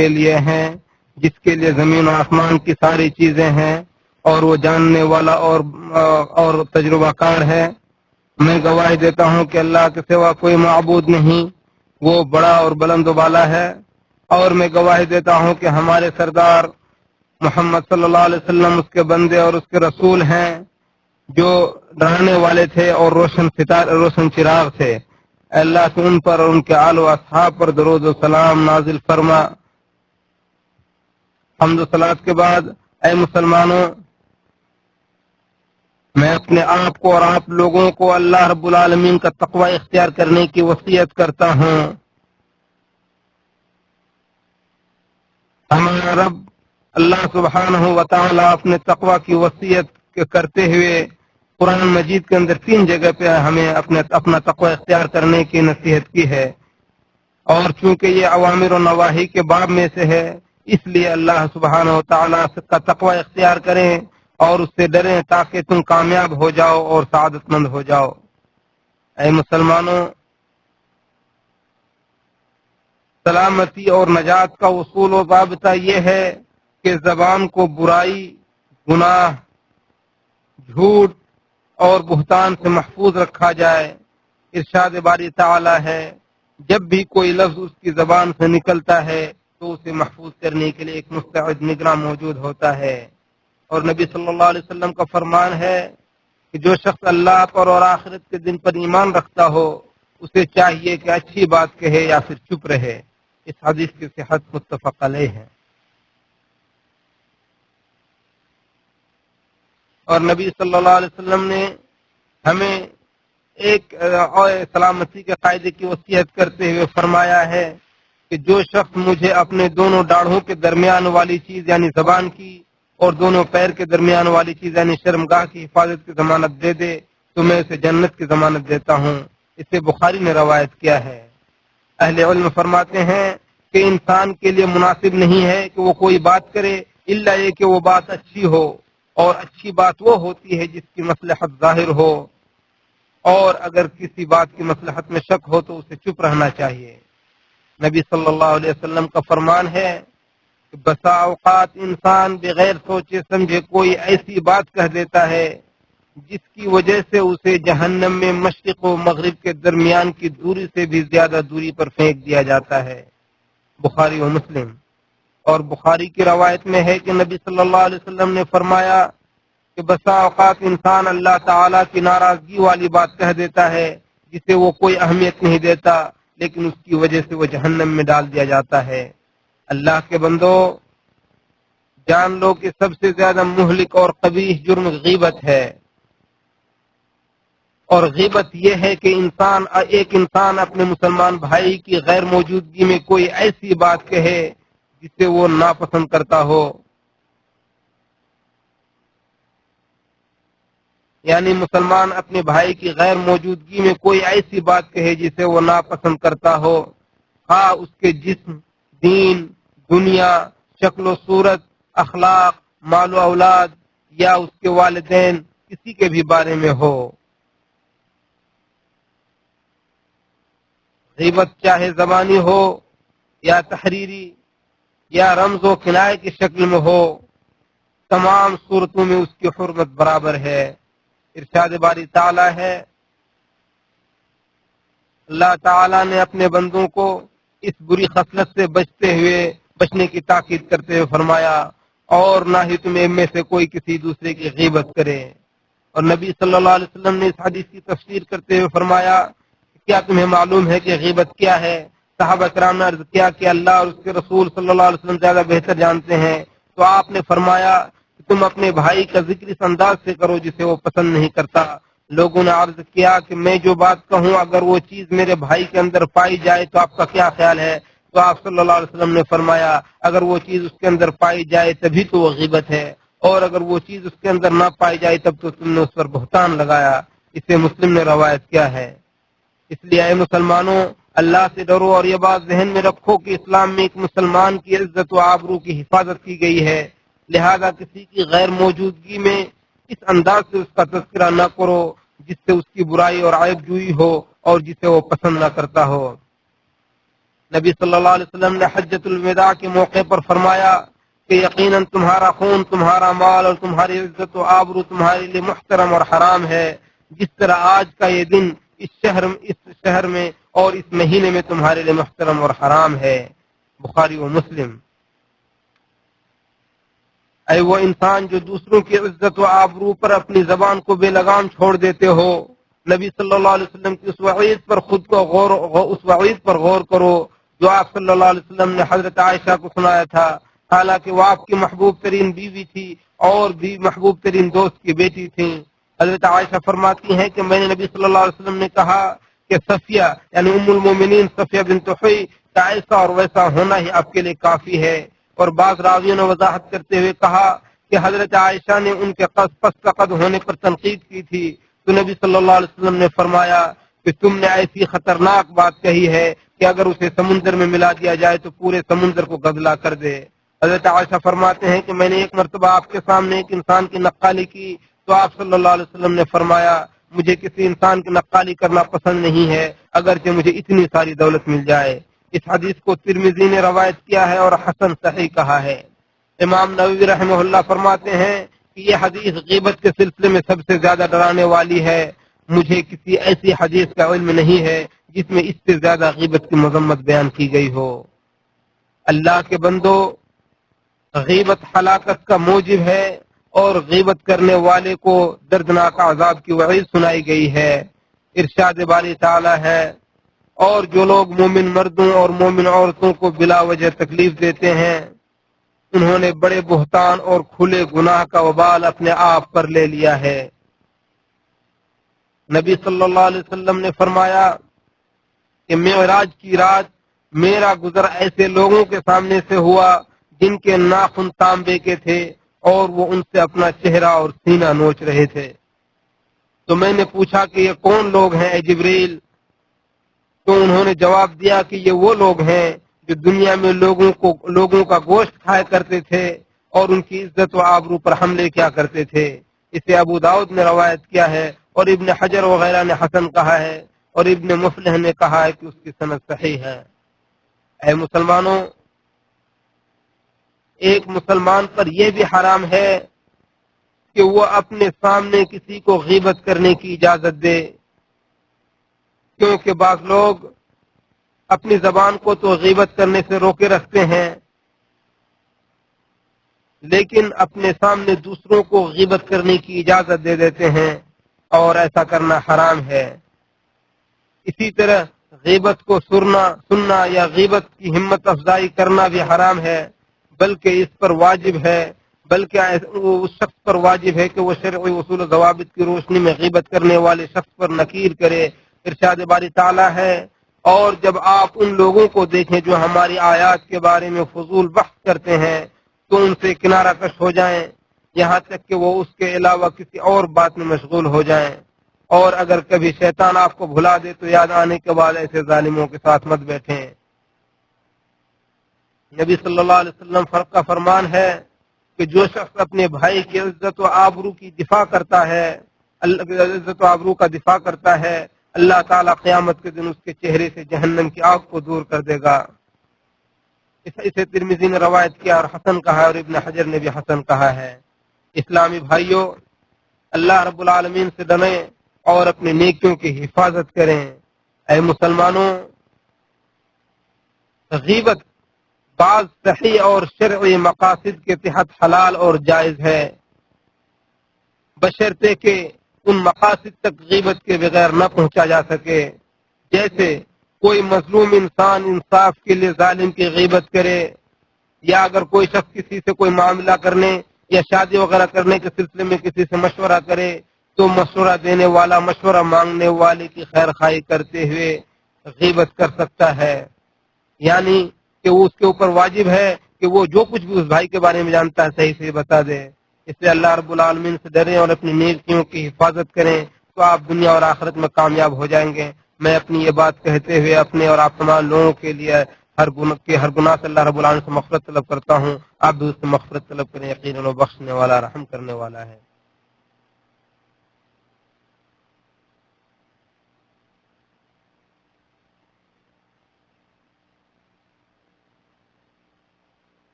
کے لیے ہیں جس کے لیے زمین و آسمان کی ساری چیزیں ہیں، اور وہ جاننے والا اور تجربہ کار ہے۔ میں گواہی دیتا ہوں کہ اللہ کے سوا کوئی معبود نہیں، وہ بڑا اور بلند و بالا ہے، اور میں گواہی دیتا ہوں کہ ہمارے سردار محمد صلی اللہ علیہ وسلم اس کے بندے اور اس کے رسول ہیں، جو ڈرانے والے تھے اور روشن چراغ تھے۔ اللہ سے ان پر اور ان کے آل و اصحاب پر درود و سلام نازل فرما۔ حمد و صلات کے بعد اے مسلمانوں، میں اپنے آپ کو اور آپ لوگوں کو اللہ رب العالمین کا تقوی اختیار کرنے کی وصیت کرتا ہوں۔ ہمارا رب اللہ سبحانہ و تعالی اپنے تقوی کی وصیت کرتے ہوئے قرآن مجید کے اندر 3 جگہ پہ ہمیں اپنا تقوی اختیار کرنے کی نصیحت کی ہے، اور چونکہ یہ اوامر و نواہی کے باب میں سے ہے، اس لیے اللہ سبحانہ و تعالی کا تقوی اختیار کریں اور اس سے ڈریں تاکہ تم کامیاب ہو جاؤ اور سعادت مند ہو جاؤ۔ اے مسلمانوں، سلامتی اور نجات کا اصول و ضابطہ یہ ہے کہ زبان کو برائی، گناہ، جھوٹ اور بہتان سے محفوظ رکھا جائے۔ ارشاد باری تعالی ہے، جب بھی کوئی لفظ اس کی زبان سے نکلتا ہے تو اسے محفوظ کرنے کے لیے ایک مستعد نگراں موجود ہوتا ہے۔ اور نبی صلی اللہ علیہ وسلم کا فرمان ہے کہ جو شخص اللہ پر اور آخرت کے دن پر ایمان رکھتا ہو، اسے چاہیے کہ اچھی بات کہے یا پھر چپ رہے۔ اس حدیث کی صحت متفق علیہ ہے۔ اور نبی صلی اللہ علیہ وسلم نے ہمیں ایک سلامتی کے قاعدے کی وصیت کرتے ہوئے فرمایا ہے کہ جو شخص مجھے اپنے دونوں داڑھوں کے درمیان والی چیز یعنی زبان کی اور دونوں پیر کے درمیان والی چیز یعنی شرمگاہ کی حفاظت کی ضمانت دے دے تو میں اسے جنت کی ضمانت دیتا ہوں۔ اسے بخاری نے روایت کیا ہے۔ اہل علم فرماتے ہیں کہ انسان کے لیے مناسب نہیں ہے کہ وہ کوئی بات کرے الا یہ کہ وہ بات اچھی ہو، اور اچھی بات وہ ہوتی ہے جس کی مصلحت ظاہر ہو، اور اگر کسی بات کی مصلحت میں شک ہو تو اسے چپ رہنا چاہیے۔ نبی صلی اللہ علیہ وسلم کا فرمان ہے کہ بسا اوقات انسان بغیر سوچے سمجھے کوئی ایسی بات کہہ دیتا ہے جس کی وجہ سے اسے جہنم میں مشرق و مغرب کے درمیان کی دوری سے بھی زیادہ دوری پر پھینک دیا جاتا ہے۔ بخاری و مسلم۔ اور بخاری کی روایت میں ہے کہ نبی صلی اللہ علیہ وسلم نے فرمایا کہ بسا اوقات انسان اللہ تعالیٰ کی ناراضگی والی بات کہہ دیتا ہے جسے وہ کوئی اہمیت نہیں دیتا، لیکن اس کی وجہ سے وہ جہنم میں ڈال دیا جاتا ہے۔ اللہ کے بندو، جان لو کہ سب سے زیادہ مہلک اور قبیح جرم غیبت ہے۔ اور غیبت یہ ہے کہ ایک انسان اپنے مسلمان بھائی کی غیر موجودگی میں کوئی ایسی بات کہے جسے وہ ناپسند کرتا ہو، یعنی مسلمان اپنے بھائی کی غیر موجودگی میں کوئی ایسی بات کہے جسے وہ ناپسند کرتا ہو، ہاں اس کے جسم، دین، دنیا، شکل و صورت، اخلاق، مال و اولاد یا اس کے والدین کسی کے بھی بارے میں ہو۔ غیبت چاہے زبانی ہو یا تحریری یا رمز و کنایے کی شکل میں ہو، تمام صورتوں میں اس کی حرمت برابر ہے۔ ارشاد باری تعالی ہے، اللہ تعالی نے اپنے بندوں کو اس بری خصلت سے بچنے کی تاکید کرتے ہوئے فرمایا، اور نہ ہی تم میں سے کوئی کسی دوسرے کی غیبت کرے۔ اور نبی صلی اللہ علیہ وسلم نے اس حدیث کی تفسیر کرتے ہوئے فرمایا، کیا تمہیں معلوم ہے کہ غیبت کیا ہے؟ صحابہ کرام نے عرض کیا کہ اللہ اور اس کے رسول صلی اللہ علیہ وسلم زیادہ بہتر جانتے ہیں۔ تو آپ نے فرمایا کہ تم اپنے بھائی کا ذکر اس انداز سے کرو جسے وہ پسند نہیں کرتا۔ لوگوں نے عرض کیا کہ میں جو بات کہوں اگر وہ چیز میرے بھائی کے اندر پائی جائے تو آپ کا کیا خیال ہے؟ تو آپ صلی اللہ علیہ وسلم نے فرمایا، اگر وہ چیز اس کے اندر پائی جائے تبھی تو وہ غیبت ہے، اور اگر وہ چیز اس کے اندر نہ پائی جائے تب تو تم نے اس پر بہتان لگایا۔ اسے مسلم نے روایت کیا ہے۔ اس لیے اے مسلمانوں، اللہ سے ڈرو اور یہ بات ذہن میں رکھو کہ اسلام میں ایک مسلمان کی عزت و آبرو کی حفاظت کی گئی ہے، لہذا کسی کی غیر موجودگی میں اس انداز سے اس کا تذکرہ نہ کرو جس سے اس کی برائی اور عیب جوئی ہو اور جسے وہ پسند نہ کرتا ہو۔ نبی صلی اللہ علیہ وسلم نے حجۃ الوداع کے موقع پر فرمایا کہ یقیناً تمہارا خون، تمہارا مال اور تمہاری عزت و آبرو تمہارے لیے محترم اور حرام ہے، جس طرح آج کا یہ دن اس شہر میں اور اس مہینے میں تمہارے لیے محترم اور حرام ہے۔ بخاری و مسلم۔ اے وہ انسان جو دوسروں کی عزت و آبرو پر اپنی زبان کو بے لگام چھوڑ دیتے ہو، نبی صلی اللہ علیہ وسلم کی اس وعید پر اس وعید پر غور کرو جو آپ صلی اللہ علیہ وسلم نے حضرت عائشہ کو سنایا تھا، حالانکہ وہ آپ کی محبوب ترین بیوی تھی اور بھی محبوب ترین دوست کی بیٹی تھی۔ حضرت عائشہ فرماتی ہیں کہ میں نے نبی صلی اللہ علیہ وسلم نے کہا کہ صفیہ یعنی ام المومنین صفیہ بنت حوی کا ایسا اور ویسا ہونا ہی آپ کے لیے کافی ہے، اور بعض راویوں نے وضاحت کرتے ہوئے کہا کہ حضرت عائشہ نے ان کے پست قد ہونے پر تنقید کی تھی، تو نبی صلی اللہ علیہ وسلم نے فرمایا کہ تم نے ایسی خطرناک بات کہی ہے کہ اگر اسے سمندر میں ملا دیا جائے تو پورے سمندر کو گدلا کر دے۔ حضرت عائشہ فرماتے ہیں کہ میں نے ایک مرتبہ آپ کے سامنے ایک انسان کی نقالی کی تو آپ صلی اللہ علیہ وسلم نے فرمایا مجھے کسی انسان کی نقالی کرنا پسند نہیں ہے اگرچہ مجھے اتنی ساری دولت مل جائے۔ اس حدیث کو ترمذی نے روایت کیا ہے اور حسن صحیح کہا ہے۔ امام نووی رحمہ اللہ فرماتے ہیں کہ یہ حدیث غیبت کے سلسلے میں سب سے زیادہ ڈرانے والی ہے۔ مجھے کسی ایسی حدیث کا علم نہیں ہے جس میں اس سے زیادہ غیبت کی مذمت بیان کی گئی ہو۔ اللہ کے بندو، غیبت ہلاکت کا موجب ہے اور غیبت کرنے والے کو دردناک عذاب کی وعید سنائی گئی ہے۔ ارشاد باری تعالی ہے، اور جو لوگ مومن مردوں اور مومن عورتوں کو بلا وجہ تکلیف دیتے ہیں انہوں نے بڑے بہتان اور کھلے گناہ کا وبال اپنے آپ پر لے لیا ہے۔ نبی صلی اللہ علیہ وسلم نے فرمایا کہ معراج کی رات میرا گزر ایسے لوگوں کے سامنے سے ہوا جن کے ناخن تانبے کے تھے اور وہ ان سے اپنا چہرہ اور سینہ نوچ رہے تھے۔ تو میں نے پوچھا کہ یہ کون لوگ ہیں اے جبریل؟ تو انہوں نے جواب دیا کہ یہ وہ لوگ ہیں جو دنیا میں لوگوں کا گوشت کھایا کرتے تھے اور ان کی عزت و آبرو پر حملے کیا کرتے تھے۔ اسے ابو داؤد نے روایت کیا ہے اور ابن حجر وغیرہ نے حسن کہا ہے اور ابن مفلح نے کہا ہے کہ اس کی سند صحیح ہے۔ اے مسلمانوں، ایک مسلمان پر یہ بھی حرام ہے کہ وہ اپنے سامنے کسی کو غیبت کرنے کی اجازت دے، کیونکہ بعض لوگ اپنی زبان کو تو غیبت کرنے سے روکے رکھتے ہیں لیکن اپنے سامنے دوسروں کو غیبت کرنے کی اجازت دے دیتے ہیں اور ایسا کرنا حرام ہے۔ اسی طرح غیبت کو سننا یا غیبت کی ہمت افزائی کرنا بھی حرام ہے، بلکہ اس پر واجب ہے بلکہ اس شخص پر واجب ہے کہ وہ شرعی اصول و ضوابط کی روشنی میں غیبت کرنے والے شخص پر نکیر کرے۔ ارشاد باری تعالی ہے، اور جب آپ ان لوگوں کو دیکھیں جو ہماری آیات کے بارے میں فضول بحث کرتے ہیں تو ان سے کنارہ کش ہو جائیں یہاں تک کہ وہ اس کے علاوہ کسی اور بات میں مشغول ہو جائیں، اور اگر کبھی شیطان آپ کو بھلا دے تو یاد آنے کے بعد ایسے ظالموں کے ساتھ مت بیٹھیں۔ نبی صلی اللہ علیہ وسلم کا فرمان ہے کہ جو شخص اپنے بھائی کی عزت و آبرو کی دفاع کرتا ہے، عزت و آبرو کا دفاع کرتا ہے، اللہ تعالیٰ قیامت کے دن اس کے چہرے سے جہنم کی آگ کو دور کر دے گا۔ اسے ترمذی نے روایت کیا اور حسن کہا ہے اور ابن حجر نے بھی حسن کہا ہے۔ اسلامی بھائیوں، اللہ رب العالمین سے ڈریں اور اپنے نیکیوں کی حفاظت کریں۔ اے مسلمانوں، غیبت بعض صحیح اور شرعی مقاصد کے تحت حلال اور جائز ہے، بشرطے کہ ان مقاصد تک غیبت کے بغیر نہ پہنچا جا سکے، جیسے کوئی مظلوم انسان انصاف کے لیے ظالم کی غیبت کرے، یا اگر کوئی شخص کسی سے کوئی معاملہ کرنے یا شادی وغیرہ کرنے کے سلسلے میں کسی سے مشورہ کرے تو مشورہ دینے والا مشورہ مانگنے والے کی خیر خواہی کرتے ہوئے غیبت کر سکتا ہے، یعنی کہ وہ اس کے اوپر واجب ہے کہ وہ جو کچھ بھی اس بھائی کے بارے میں جانتا ہے صحیح سے بتا دے۔ اس لیے اللہ رب العالمین سے ڈریں اور اپنی نیکیوں کی حفاظت کریں تو آپ دنیا اور آخرت میں کامیاب ہو جائیں گے۔ میں اپنی یہ بات کہتے ہوئے اپنے اور آپ تمام لوگوں کے لیے ہر گناہ سے اللہ رب العالمین سے مغفرت طلب کرتا ہوں۔ آپ بھی اس سے مغفرت طلب کریں، یقیناً وہ بخشنے والا رحم کرنے والا ہے۔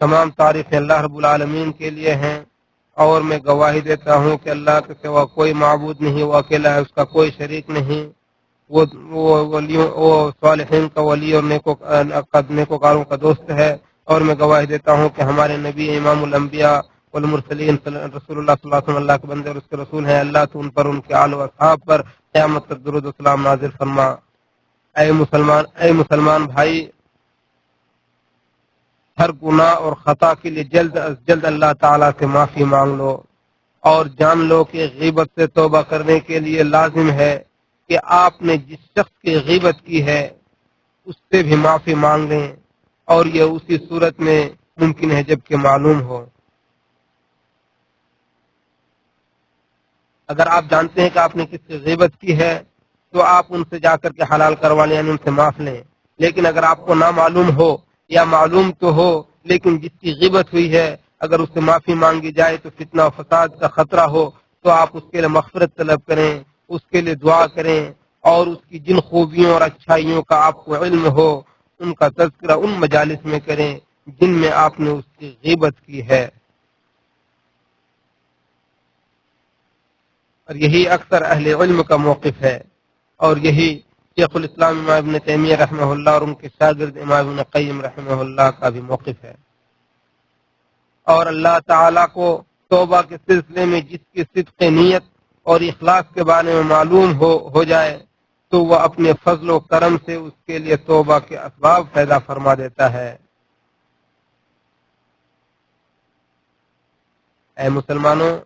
تمام تعریفیں اللہ رب العالمین کے لیے ہیں، اور میں گواہی دیتا ہوں کہ اللہ کے سوا کوئی معبود نہیں، وہ اکیلا ہے، اس کا کوئی شریک نہیں، وہ صالحین کا ولی اور نیکوکاروں کا دوست ہے۔ اور میں گواہی دیتا ہوں کہ ہمارے نبی امام الانبیاء والمرسلین رسول اللہ صلی اللہ علیہ وسلم اللہ کے بندے اور اس کے رسول ہیں۔ اللہ تو ان پر، ان کے آل و اصحاب پر قیامت تک درود و سلام نازل فرما۔ اے مسلمان بھائی، ہر گناہ اور خطا کے لیے جلد از جلد اللہ تعالیٰ سے معافی مانگ لو، اور جان لو کہ غیبت سے توبہ کرنے کے لیے لازم ہے کہ آپ نے جس شخص کی غیبت کی ہے اس سے بھی معافی مانگ لیں، اور یہ اسی صورت میں ممکن ہے جب کہ معلوم ہو۔ اگر آپ جانتے ہیں کہ آپ نے کس کی غیبت کی ہے تو آپ ان سے جا کر کے حلال کروا لیں، یعنی ان سے معاف لیں۔ لیکن اگر آپ کو نہ معلوم ہو یا معلوم تو ہو لیکن جس کی غیبت ہوئی ہے اگر اس سے معافی مانگی جائے تو فتنہ و فساد کا خطرہ ہو، تو آپ اس کے لیے مغفرت طلب کریں، اس کے لیے دعا کریں، اور اس کی جن خوبیوں اور اچھائیوں کا آپ کو علم ہو ان کا تذکرہ ان مجالس میں کریں جن میں آپ نے اس کی غیبت کی ہے۔ اور یہی اکثر اہل علم کا موقف ہے، اور یہی شیخ الاسلام امام ابن تیمیہ رحمہ اللہ اور ان کے شاگرد امام ابن قیم رحمہ اللہ کا بھی موقف ہے۔ اور اللہ تعالیٰ کو توبہ کے سلسلے میں جس کی صدق نیت اور اخلاص کے بارے میں معلوم ہو جائے تو وہ اپنے فضل و کرم سے اس کے لیے توبہ کے اسباب پیدا فرما دیتا ہے۔ اے مسلمانوں،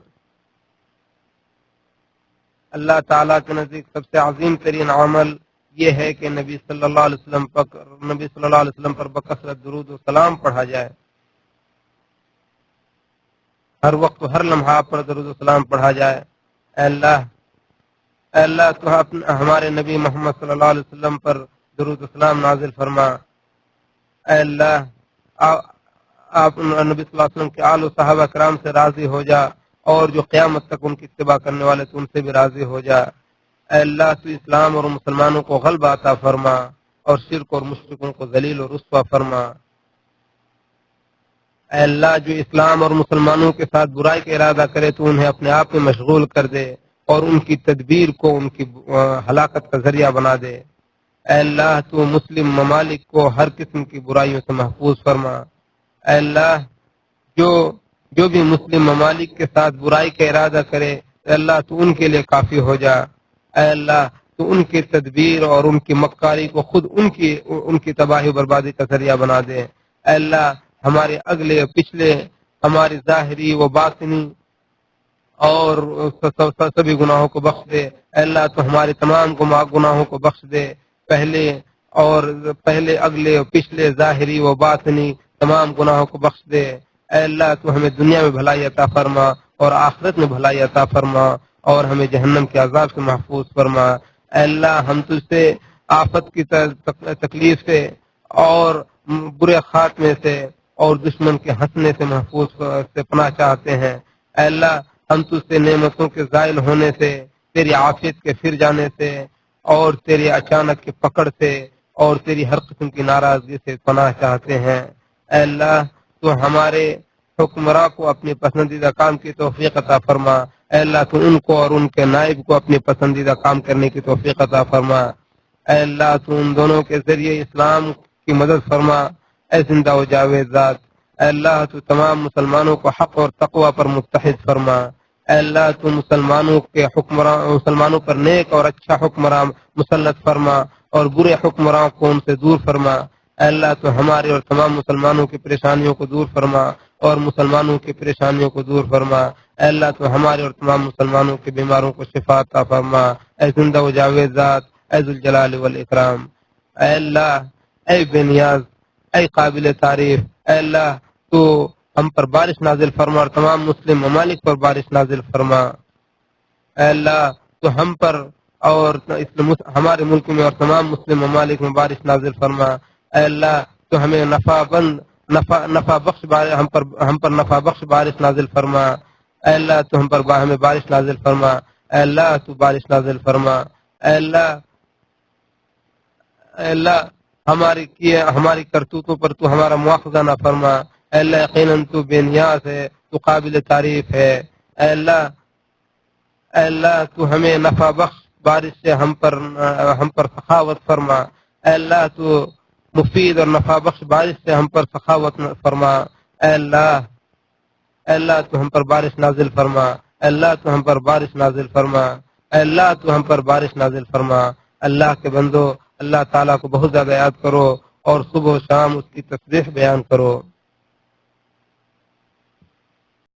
اللہ تعالیٰ کے نزدیک سب سے عظیم ترین عمل یہ ہے کہ نبی صلی اللہ علیہ وسلم پر بکثرت درود و سلام پڑھا جائے۔ ہر وقت ہر لمحہ پر درود و سلام پڑھا جائے۔ اے اللہ تو ہمارے نبی محمد صلی اللہ علیہ وسلم پر درود و سلام نازل فرما۔ اے اللہ آپ نبی صلی اللہ علیہ وسلم کے آل و صحابہ کرام سے راضی ہو جا، اور جو قیامت تک ان کی اتباع کرنے والے تو ان سے بھی راضی ہو جا۔ اے اللہ تو اسلام اور مسلمانوں کو غلبہ عطا فرما، اور شرک اور مشرکوں کو ذلیل و رسوا فرما۔ اے اللہ جو اسلام اور مسلمانوں کے ساتھ برائی کا ارادہ کرے تو انہیں اپنے آپ میں مشغول کر دے، اور ان کی تدبیر کو ان کی ہلاکت کا ذریعہ بنا دے۔ اے اللہ تو مسلم ممالک کو ہر قسم کی برائیوں سے محفوظ فرما۔ اے اللہ جو بھی مسلم ممالک کے ساتھ برائی کا ارادہ کرے، اے اللہ تو ان کے لیے کافی ہو جا۔ اے اللہ تو ان کی تدبیر اور ان کی مکاری کو خود ان کی تباہی و بربادی کا ذریعہ بنا دے۔ اے اللہ ہمارے اگلے پچھلے، ہماری ظاہری و باطنی اور سبھی گناہوں کو بخش دے۔ اے اللہ تو ہمارے تمام گناہوں کو بخش دے، پہلے اگلے پچھلے ظاہری و باطنی تمام گناہوں کو بخش دے۔ اے اللہ تو ہمیں دنیا میں بھلائی عطا فرما اور آخرت میں بھلائی عطا فرما، اور ہمیں جہنم کے عذاب سے محفوظ فرما۔ اے اللہ ہم تجھ سے آفت کی تکلیف سے اور برے خاتمے سے اور دشمن کے ہنسنے سے محفوظ سے پناہ چاہتے ہیں۔ اے اللہ ہم تجھ سے نعمتوں کے زائل ہونے سے، تیری عافیت کے پھر جانے سے، اور تیری اچانک کی پکڑ سے، اور تیری ہر قسم کی ناراضگی سے پناہ چاہتے ہیں۔ اے اللہ تو ہمارے حکمراں کو اپنی پسندیدہ کام کی توفیق عطا فرما۔ اے اللہ تو ان کو اور ان کے نائب کو اپنی پسندیدہ کام کرنے کی توفیق عطا فرما۔ اے اللہ تو ان دونوں کے ذریعے اسلام کی مدد فرما۔ اے زندہ و جاوید ذات، اے اللہ تو تمام مسلمانوں کو حق اور تقوی پر متحد فرما۔ اے اللہ تو مسلمانوں پر نیک اور اچھا حکمراں مسلط فرما، اور برے حکمراں کو ان سے دور فرما۔ اے اللہ تو ہمارے اور تمام مسلمانوں کی پریشانیوں کو دور فرما، اور مسلمانوں کی پریشانیوں کو دور فرما۔ اے اللہ تو ہمارے اور تمام مسلمانوں کے بیماروں کو شفا عطا فرما۔ اے زندہ و جاوید ذات، اے ذوالجلال والاکرام، اے اللہ، اے بے نیاز، اے قابل تعریف، اے اللہ تو ہم پر بارش نازل فرما اور تمام مسلم ممالک پر بارش نازل فرما۔ اے اللہ تو ہم پر اور ہمارے ملک میں اور تمام مسلم ممالک میں بارش نازل فرما۔ اے اللہ تو ہمیں نفع بخش ہم پر نفع بخش بارش نازل فرما۔ اے اللہ تو ہمیں بارش نازل فرما۔ اے اللہ تو بارش نازل فرما۔ اے اللہ ہماری کرتوتوں پر تو ہمارا مواخذہ نہ فرما۔ اے اللہ یقیناً تو بے نیاز ہے، تو قابل تعریف ہے۔ اے اللہ تو ہمیں نفع بخش بارش سے ہم پر سخاوت فرما۔ اے اللہ تو مفید اور نفع بخش بارش سے ہم پر سخاوت فرما۔ اے اللہ تو ہم پر بارش نازل فرما۔ اے اللہ تو ہم پر بارش نازل فرما۔ اے اللہ تو ہم پر بارش نازل فرما۔ اللہ کے بندو، اللہ تعالیٰ کو بہت زیادہ یاد کرو اور صبح و شام اس کی تسبیح بیان کرو۔